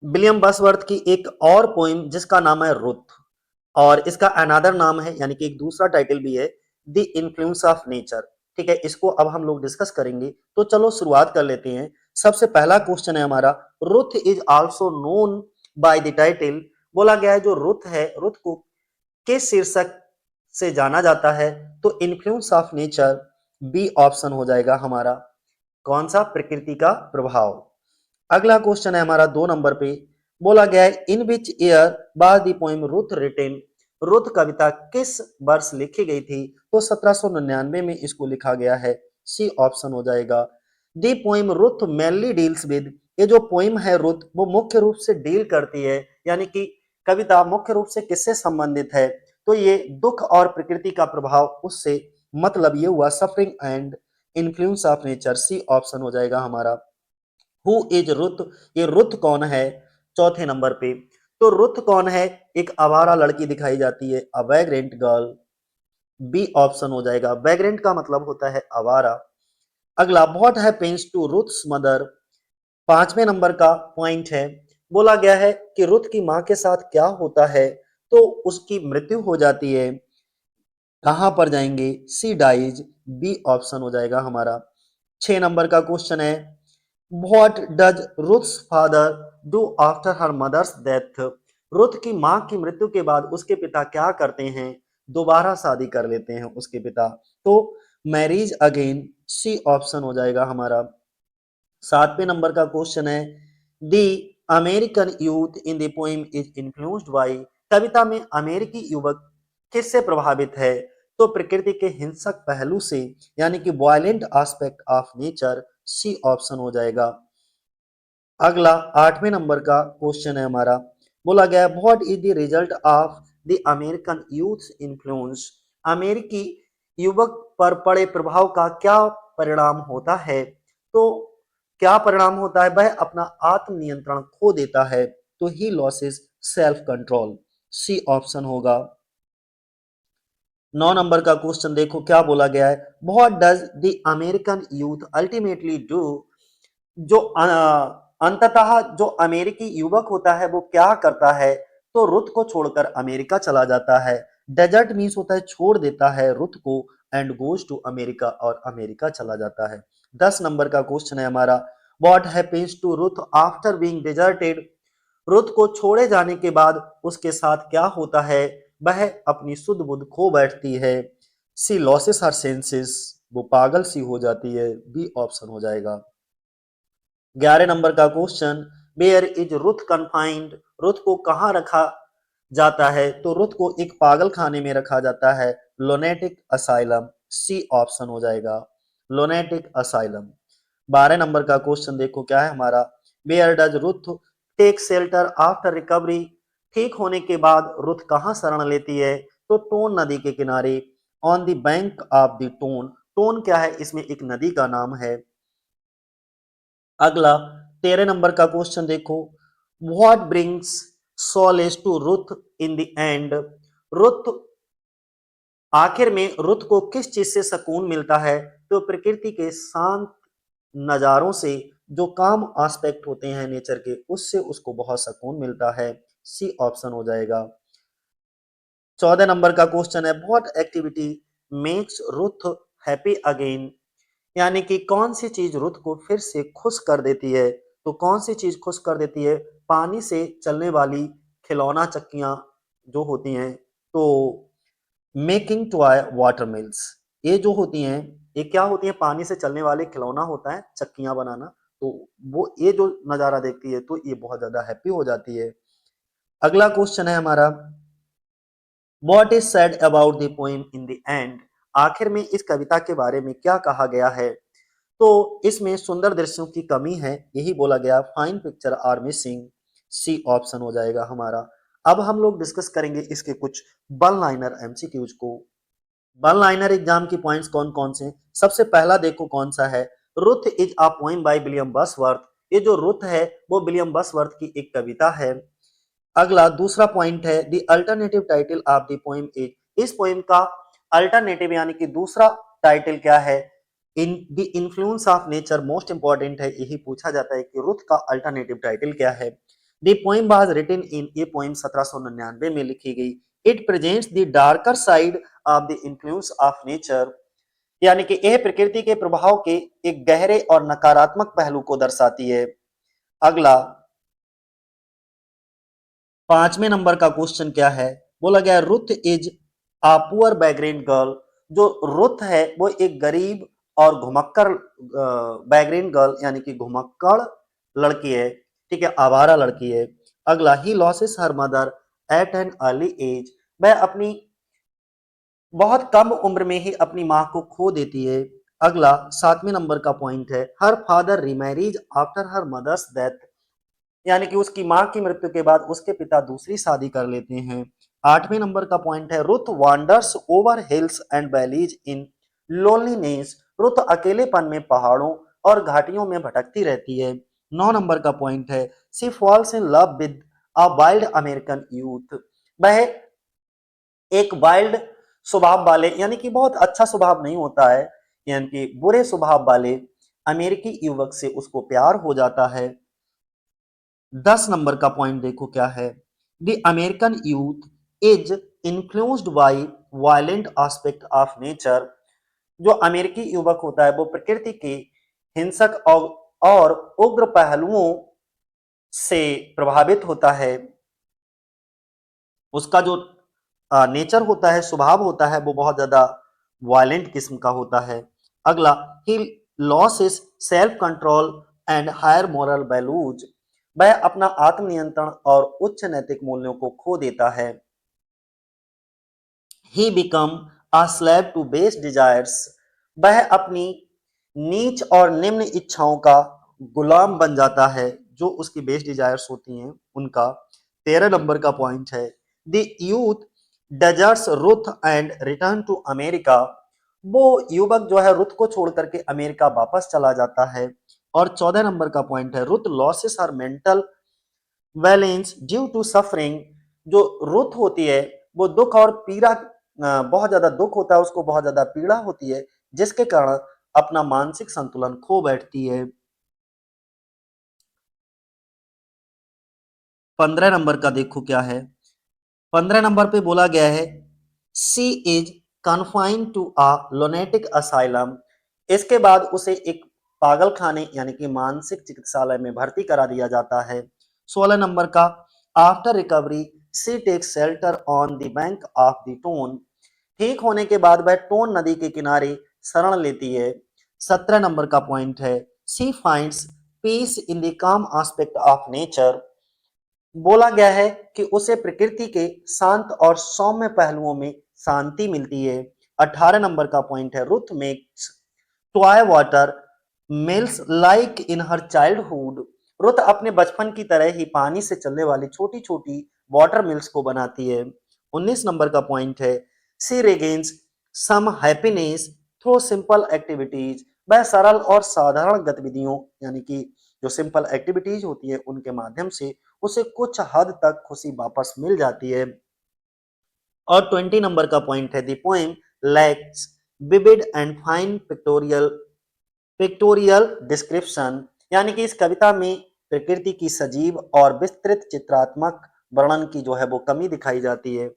William बसवर्थ की एक और पोइम जिसका नाम है रुथ, और इसका अनदर नाम है, यानी कि एक दूसरा टाइटल भी है, द इन्फ्लुएंस ऑफ नेचर। ठीक है, इसको अब हम लोग डिस्कस करेंगे। तो चलो शुरुआत कर लेते हैं। सबसे पहला क्वेश्चन है हमारा, Ruth is also known by the title. बोला गया है जो रुथ है, रुथ को किस शीर्षक से जाना जाता है? तो influence of nature, B option हो जाएगा हमारा। कौन सा? प्रकृति का प्रभाव। अगला क्वेश्चन है हमारा 2 नंबर पे। बोला गया है in which year was the poem Ruth written. Ruth कविता किस वर्ष लिखी गई थी? तो 1799 में इसको लिखा गया है। सी ऑप्शन हो जाएगा। The poem Ruth mainly deals with. ये जो पोएम है रुथ, वो मुख्य रूप से डील करती है, यानी कि कविता मुख्य रूप से किससे संबंधित है? तो ये दुख और प्रकृति का प्रभाव, उससे मतलब ये हुआ suffering and influence of nature. C option हो जाएगा हमारा। Who is Ruth? ये रुथ कौन है? चौथे नंबर पे। तो रुथ कौन है? एक आवारा लड़की दिखाई जाती है, a vagrant girl. B option हो जाएगा। वैग्रेंट का मतलब होता है आवारा। अगला, what happens to Ruth's mother. 5वें नंबर का पॉइंट है। बोला गया है कि रुथ की मां के साथ क्या होता है? तो उसकी मृत्यु हो जाती है। कहां पर जाएंगे? सी डाइज। बी ऑप्शन हो जाएगा हमारा। 6 नंबर का क्वेश्चन है, what does Ruth's father do after her mother's death. Ruth की मां की मृत्यु के बाद उसके पिता क्या करते हैं? दोबारा शादी कर लेते हैं उसके पिता। तो मैरिज अगेन। सी ऑप्शन हो जाएगा हमारा। 7वें नंबर का क्वेश्चन है, the American youth in the poem is influenced by. कविता में अमेरिकी युवक किससे प्रभावित है? तो प्रकृति के हिंसक पहलू से, यानी कि violent aspect of nature. C option हो जाएगा। अगला 8वें नंबर का क्वेश्चन है हमारा। बोला गया है what is the result of the American youth influence. अमेरिकी युवक पर पड़े प्रभाव का क्या परिणाम होता है? तो क्या परिणाम होता है? वह अपना आत्म नियंत्रण खो देता है। तो he loses self control. C option होगा। 9 नंबर का क्वेश्चन देखो क्या बोला गया है, what does the American youth ultimately do. जो अंततः जो अमेरिकी युवक होता है वो क्या करता है? तो रुत को छोड़कर अमेरिका चला जाता है। डेजर्ट मीन्स होता है छोड़ देता है रुत को, एंड गोज टू अमेरिका, और अमेरिका चला जाता है। 10 नंबर का क्वेश्चन है हमारा, what happens to Ruth after being deserted. Ruth को छोड़े जाने के बाद उसके साथ क्या होता है? वह अपनी सुध बुध खो बैठती है। सी लॉसेस हर सेंसेस, वो पागल सी हो जाती है। बी ऑप्शन हो जाएगा। 11 नंबर का question, where is Ruth confined. Ruth को कहाँ रखा जाता है? तो रुथ को एक पागल खाने में रखा जाता है, लोनेटिक असाइलम। सी ऑप्शन हो जाएगा, लोनेटिक असाइलम। 12 नंबर का क्वेश्चन देखो क्या है हमारा, where does Ruth take shelter after recovery. ठीक होने के बाद रुथ कहाँ शरण लेती है? तो टोन नदी के किनारे, on the bank of the tone. Tone क्या है? इसमें एक नदी का नाम है। अगला 13 नंबर का क्वेश्चन देखो, what brings solace to Ruth in the end. Ruth, आखिर में रुथ को किस चीज से सुकून मिलता है? तो प्रकृति के शांत नजारों से, जो काम एस्पेक्ट होते हैं नेचर के, उससे उसको बहुत सुकून मिलता है। सी ऑप्शन हो जाएगा। 14 नंबर का क्वेश्चन है, what activity makes Ruth happy again. यानी कि कौन सी चीज रुथ को फिर से खुश कर देती है? तो कौन सी चीज खुश कर देती है? पानी से चलने वाली खिलौना चक्कियां जो होती हैं, तो मेकिंग टॉय वाटर मिल्स, ये जो होती हैं, ये क्या होती हैं? पानी से चलने वाले खिलौना होता है, चक्कियां बनाना। तो वो ये जो नजारा देखती है तो ये बहुत ज्यादा हैप्पी हो जाती है। अगला क्वेश्चन है हमारा, what is said about the poem in the and. आखिर में इस कविता के बारे में क्या कहा गया है? तो इसमें सुंदर दृश्यों की कमी है, यही बोला गया। Fine picture are missing. C option हो जाएगा हमारा। अब हम लोग डिस्कस करेंगे इसके कुछ वन लाइनर एमसीक्यूज को। वन लाइनर एग्जाम की पॉइंट्स कौन कौन से? सबसे पहला देखो कौन सा है, Ruth is a poem by William Wordsworth. ये जो रुथ है वो विलियम बसवर्थ की एक कविता है। अगला दूसरा पॉइंट है, the alternative title of the poem is. इस पोएम का अल्टरनेटिव यानी कि दूसरा टाइटल क्या है? In the influence of nature. Most important है, यही पूछा जाता है कि रुथ का अल्टरनेटिव टाइटल क्या है। The poem was written in ये पोएम 1799 में लिखी गई। It presents the darker side of the influence of nature, यानी कि यह प्रकृति के प्रभाव के एक गहरे और नकारात्मक पहलू को दर्शाती है। अगला 5वें नंबर का क्वेश्चन क्या है, बोला गया Ruth is a poor background girl. जो रुथ है वो एक गरीब और घुमक्कड़ बैकग्राउंड गर्ल यानी कि घुमक्कड़ लड़की है, ठीक है, आवारा लड़की है। अगला he loses her mother at an early age, वह अपनी बहुत कम उम्र में ही अपनी माँ को खो देती है। अगला 7वें नंबर का पॉइंट है her father remarriage after her mother's death, यानी कि उसकी मां की मृत्यु के बाद उसके पिता दूसरी शादी कर लेते हैं। 8वें नंबर का पॉइंट है Ruth वांडर्स over hills and valleys in loneliness, Ruth अकेलेपन में पहाड़ों और घाटियों में भटकती रहती है। 9 नंबर का पॉइंट है she falls in love with a wild American youth, वह एक वाइल्ड स्वभाव वाले यानी कि बहुत अच्छा स्वभाव नहीं होता है, यानी कि बुरे स्वभाव वाले अमेरिकी युवक से उसको प्यार हो जाता है। 10 नंबर का पॉइंट देखो क्या है, the American youth is influenced bye violent aspect of nature, जो अमेरिकी युवक होता है वो प्रकृति के हिंसक और उग्र पहलुओं से प्रभावित होता है। उसका जो नेचर होता है, स्वभाव होता है, वो बहुत ज्यादा वायलेंट किस्म का होता है। अगला he loses self control and higher moral values, वह अपना आत्मनियंत्रण और उच्च नैतिक मूल्यों को खो देता है। He become a slave to base desires, वह अपनी नीच और निम्न इच्छाओं का गुलाम बन जाता है, जो उसकी बेस डिजायर्स होती हैं उनका। 13 नंबर का पॉइंट है the youth deserts Ruth and return to America, वो युवक जो है रुथ को छोड़ करके अमेरिका वापस चला जाता है। और 14 नंबर का पॉइंट है Ruth loses her mental balance due to suffering, जो रुथ होती है वो दुख और पीड़ा बहुत ज्यादा दुख होता है उसको, बहुत ज्यादा पीड़ा होती है, जिसके कारण अपना मानसिक संतुलन खो बैठती है। 15 नंबर का देखो क्या है, 15 नंबर पे बोला गया है she is confined to a lunatic asylum, इसके बाद उसे एक पागल खाने यानी कि मानसिक चिकित्सालय में भर्ती करा दिया जाता है। 16 नंबर का after recovery she take shelter on the bank of the Tone, ठीक होने के बाद वह टोन नदी के किनारे शरण लेती है। 17 नंबर का पॉइंट है सी फाइंड्स पीस इन द काम एस्पेक्ट ऑफ नेचर, बोला गया है कि उसे प्रकृति के शांत और सौम्य पहलुओं में शांति मिलती है। 18 नंबर का पॉइंट है Ruth makes toy water mills like in her childhood, Ruth अपने बचपन की तरह ही पानी से चलने वाली छोटी छोटी वाटर मिल्स को बनाती है। 19 नंबर का पॉइंट है she regains some happiness through simple activities, वह सरल और साधारण गतिविधियों यानी कि जो सिंपल एक्टिविटीज होती है उनके माध्यम से उसे कुछ हद तक खुशी वापस मिल जाती है। और 20 नंबर का पॉइंट है the poem lakhs vivid and fine pictorial description, यानी कि इस कविता में प्रकृति की सजीव और विस्तृत चित्रात्मक वर्णन की जो है वो कमी दिखाई जाती है।